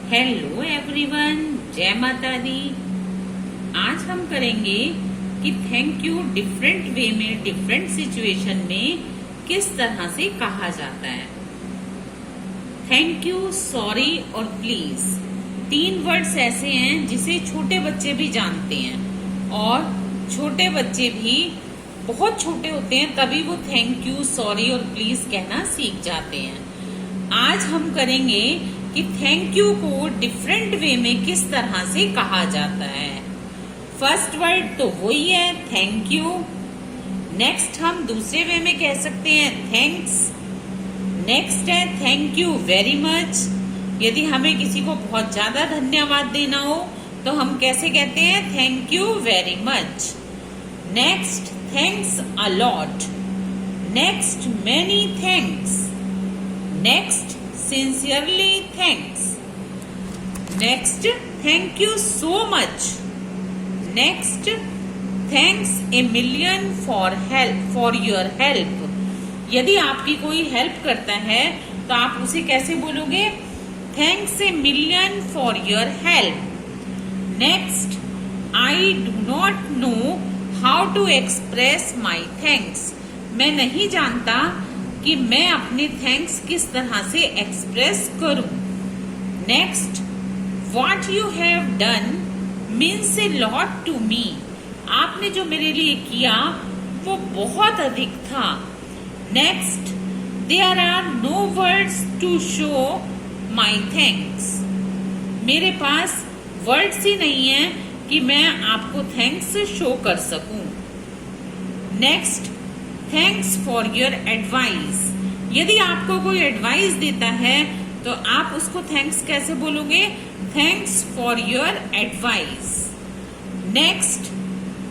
Hello everyone, जय माता दी। आज हम करेंगे कि थैंक यू डिफरेंट वे में, डिफरेंट सिचुएशन में किस तरह से कहा जाता है। थैंक यू, सॉरी और प्लीज 3 वर्ड्स ऐसे हैं जिसे छोटे बच्चे भी जानते हैं और छोटे बच्चे भी बहुत छोटे होते हैं तभी वो थैंक यू, सॉरी और प्लीज कहना सीख जाते हैं। आज हम करेंगे कि थैंक यू को डिफरेंट वे में किस तरह से कहा जाता है। फर्स्ट वर्ड तो वही है थैंक यू। नेक्स्ट हम दूसरे वे में कह सकते हैं थैंक्स। नेक्स्ट है थैंक यू वेरी मच। यदि हमें किसी को बहुत ज्यादा धन्यवाद देना हो तो हम कैसे कहते हैं thank you very much. Next thanks a lot. Next many thanks. Next sincerely thanks. Next thank you so much. Next thanks a million for your help. यदि आपकी कोई हेल्प करता है तो आप उसे कैसे बोलोगे thanks a million for your help. Next I do not know how to express my thanks. मैं नहीं जानता कि मैं अपने थैंक्स किस तरह से एक्सप्रेस करूं। Next what you have done means a lot to me. आपने जो मेरे लिए किया वो बहुत अधिक था। Next there are no words to show my thanks. मेरे पास वर्ड्स ही नहीं है कि मैं आपको थैंक्स शो कर सकूं। Next thanks for your advice. यदि आपको कोई एडवाइस देता है तो आप उसको थैंक्स कैसे बोलोगे thanks for your advice. Next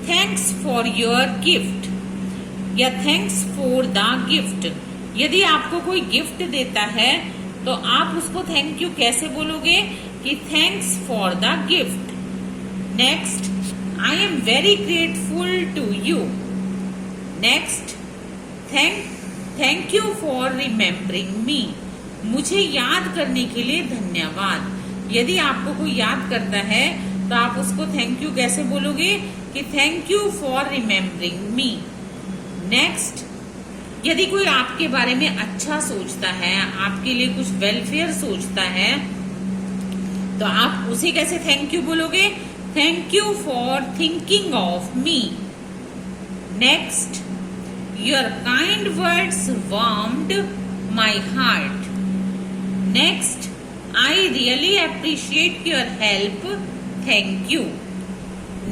thanks for your gift या थैंक्स फॉर द गिफ्ट। यदि आपको कोई गिफ्ट देता है तो आप उसको थैंक यू कैसे बोलोगे कि thanks for the gift. Next I am very grateful to you. Next thank you for remembering me. मुझे याद करने के लिए धन्यवाद। यदि आपको कोई याद करता है तो आप उसको थैंक यू कैसे बोलोगे कि thank you for remembering me. Next यदि कोई आपके बारे में अच्छा सोचता है, आपके लिए कुछ वेलफेयर सोचता है तो आप उसे कैसे थैंक यू बोलोगे thank you for thinking of me. Next your kind words warmed my heart. Next, I really appreciate your help. Thank you.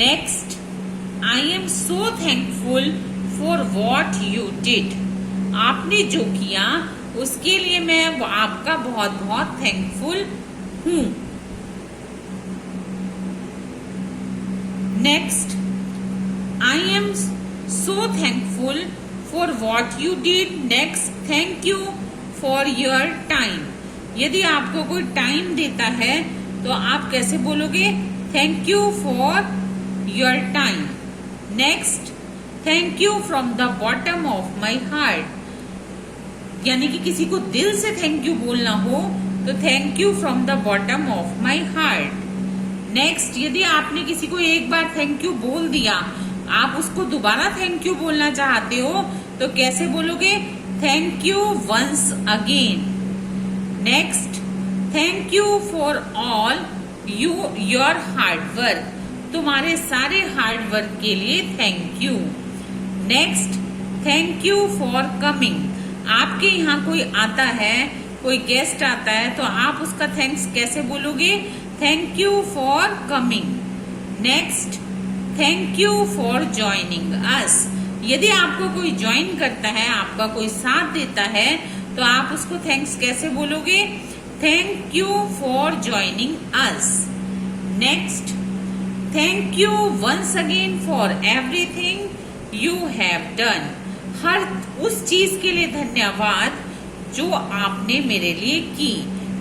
Next, I am so thankful for what you did. आपने जो किया उसके लिए मैं आपका बहुत बहुत थैंकफुल हूँ। Next, I am so thankful for what you did. Next, thank you for your time. यदि आपको कोई टाइम देता है तो आप कैसे बोलोगे thank you for your time. Next thank you from the bottom of my heart. यानी कि किसी को दिल से थैंक यू बोलना हो तो thank you from the bottom of my heart. Next यदि आपने किसी को एक बार थैंक यू बोल दिया, आप उसको दोबारा थैंक यू बोलना चाहते हो तो कैसे बोलोगे thank you once again. Next thank you for all your hard work. तुम्हारे सारे हार्ड वर्क के लिए thank you. Next thank you for coming. आपके यहाँ कोई आता है, कोई गेस्ट आता है तो आप उसका थैंक्स कैसे बोलोगे thank you for coming. Next thank you for joining अस। यदि आपको कोई ज्वाइन करता है, आपका कोई साथ देता है तो आप उसको थैंक्स कैसे बोलोगे thank you for joining us. Next thank you once again for everything you have done. हर उस चीज के लिए धन्यवाद जो आपने मेरे लिए की।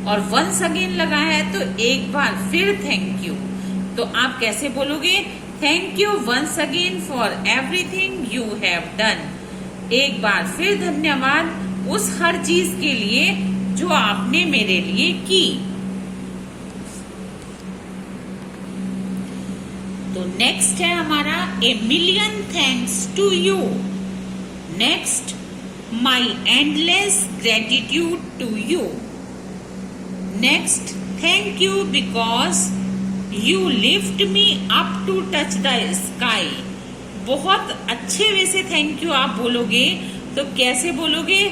और वंस अगेन लगा है तो एक बार फिर थैंक यू, तो आप कैसे बोलोगे thank you once again for everything you have done. एक बार फिर धन्यवाद उस हर चीज के लिए जो आपने मेरे लिए की। तो नेक्स्ट है हमारा a million thanks to you. Next, my endless gratitude to you. Next, thank you because you lift me up to touch the sky. बहुत अच्छे वे से थैंक यू आप बोलोगे, तो कैसे बोलोगे?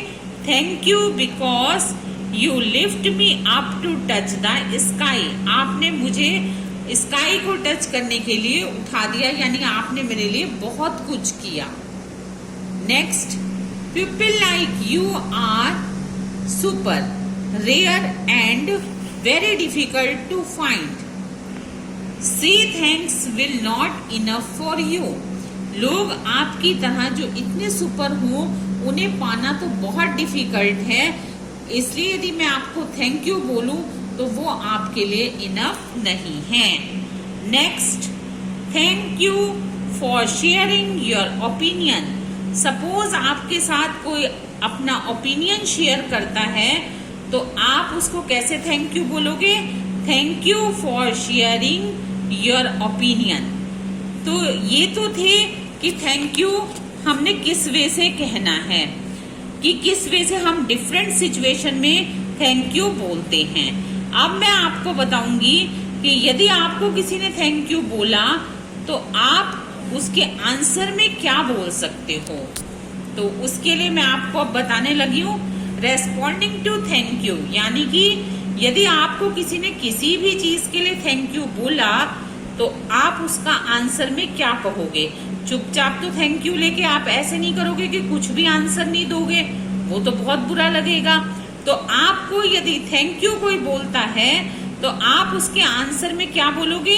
Thank you because you lift me up to touch the sky. आपने मुझे स्काई को टच करने के लिए उठा दिया, यानी आपने मेरे लिए बहुत कुछ किया। Next, people like you are super rare and very difficult to find. See thanks will not enough for you. लोग आपकी तरह जो इतने सुपर हो, उन्हें पाना तो बहुत डिफिकल्ट है, इसलिए यदि मैं आपको थैंक यू बोलूं तो वो आपके लिए इनफ नहीं है। Next, thank you for sharing your opinion. Suppose आपके साथ कोई अपना ओपिनियन शेयर करता है, तो आप उसको कैसे थैंक यू बोलोगे? Thank you for sharing your opinion. तो ये तो थे कि थैंक यू हमने किस वे से कहना है, कि किस वे से हम डिफरेंट सिचुएशन में थैंक यू बोलते हैं। अब मैं आपको बताऊंगी कि यदि आपको किसी ने थैंक यू बोला तो आप उसके आंसर में क्या बोल सकते हो। तो उसके लिए मैं आपको अब बताने लगी हूँ रेस्पॉन्डिंग टू थैंक यू, यानी कि यदि आपको किसी ने किसी भी चीज के लिए थैंक यू बोला तो आप उसका आंसर में क्या कहोगे। चुपचाप तो थैंक यू लेके आप ऐसे नहीं करोगे कि कुछ भी आंसर नहीं दोगे, वो तो बहुत बुरा लगेगा। तो आपको यदि थैंक यू कोई बोलता है तो आप उसके आंसर में क्या बोलोगे?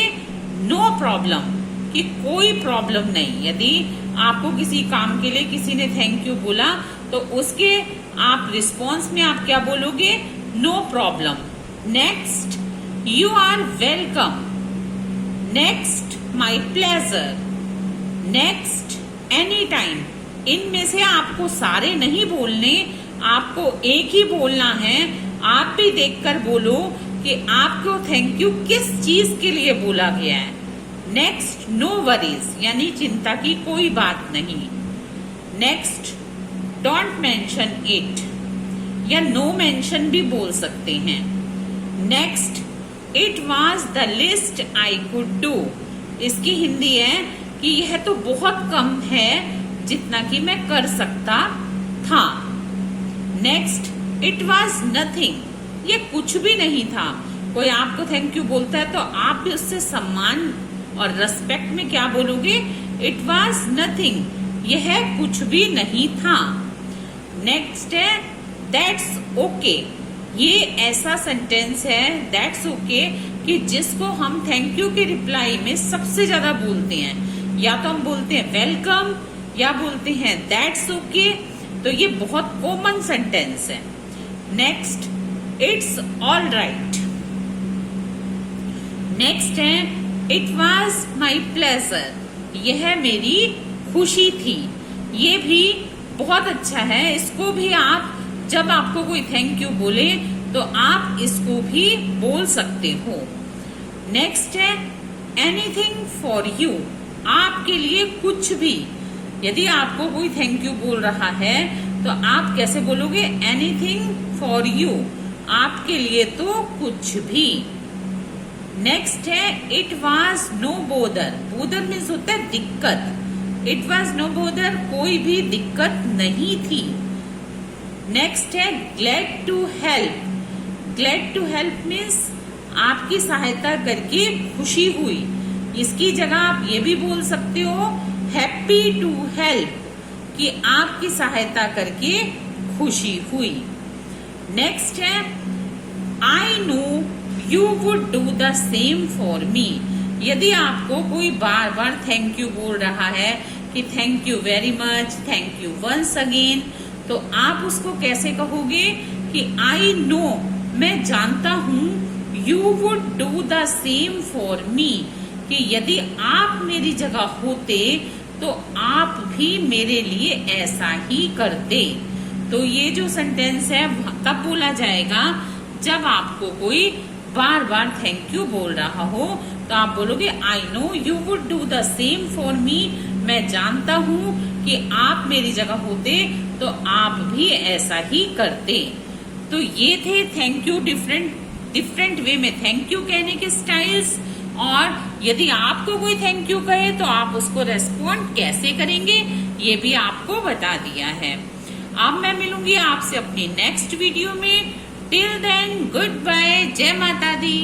नो प्रॉब्लम, कि कोई प्रॉब्लम नहीं। यदि आपको किसी काम के लिए किसी ने थैंक यू बोला तो उसके आप रिस्पॉन्स में आप क्या बोलोगे? No problem. Next, you are welcome. Next, my pleasure. Next, any time. इनमें से आपको सारे नहीं बोलने, आपको एक ही बोलना है। आप भी देखकर बोलो कि आपको थैंक यू किस चीज के लिए बोला गया है। नेक्स्ट, नो वरीज, यानी चिंता की कोई बात नहीं। नेक्स्ट, डोंट मेंशन इट, या नो मेंशन भी बोल सकते हैं। Next, it was the list I could do. इसकी हिंदी है कि यह तो बहुत कम है जितना कि मैं कर सकता था। नेक्स्ट, इट वॉज नथिंग, ये कुछ भी नहीं था। कोई आपको थैंक यू बोलता है तो आप भी उससे सम्मान और रेस्पेक्ट में क्या बोलोगे? इट वॉज नथिंग, यह कुछ भी नहीं था। नेक्स्ट है दैट्स ओके। ये ऐसा सेंटेंस है दैट्स ओके कि जिसको हम थैंक यू के रिप्लाई में सबसे ज्यादा बोलते हैं। या तो हम बोलते हैं वेलकम या बोलते हैं दैट्स ओके। तो ये बहुत कॉमन सेंटेंस है। Next, it's all right. Next है इट वॉज माई प्लेजर, यह मेरी खुशी थी। ये भी बहुत अच्छा है, इसको भी आप जब आपको कोई थैंक यू बोले तो आप इसको भी बोल सकते हो। नेक्स्ट है एनीथिंग फॉर यू, आपके लिए कुछ भी। यदि आपको कोई थैंक यू बोल रहा है तो आप कैसे बोलोगे? एनीथिंग फॉर यू, आपके लिए तो कुछ भी। नेक्स्ट है it was no bother. Bother means होता है दिक्कत। इट वॉज नो बोदर, कोई भी दिक्कत नहीं थी। नेक्स्ट है glad to help. Glad to help means आपकी सहायता करके खुशी हुई। इसकी जगह आप ये भी बोल सकते हो हैप्पी टू हेल्प, कि आपकी सहायता करके खुशी हुई। नेक्स्ट है I know you would do the same for me. यदि आपको कोई बार बार थैंक यू बोल रहा है कि thank you very much, thank you once again, तो आप उसको कैसे कहोगे कि आई नो, मैं जानता हूं, you would do the same for me, कि यदि आप मेरी जगह होते तो आप भी मेरे लिए ऐसा ही करते। तो ये जो सेंटेंस है तब बोला जाएगा जब आपको कोई बार बार थैंक यू बोल रहा हो, तो आप बोलोगे I know you would do the same for me. मैं जानता हूँ कि आप मेरी जगह होते तो आप भी ऐसा ही करते। तो ये थे थैंक यू डिफरेंट वे में थैंक यू कहने के स्टाइल्स। और यदि आपको कोई थैंक यू कहे तो आप उसको रेस्पॉन्ड कैसे करेंगे ये भी आपको बता दिया है। अब मैं मिलूंगी आपसे अपनी नेक्स्ट वीडियो में। टिल देन गुड बाय, जय माता दी।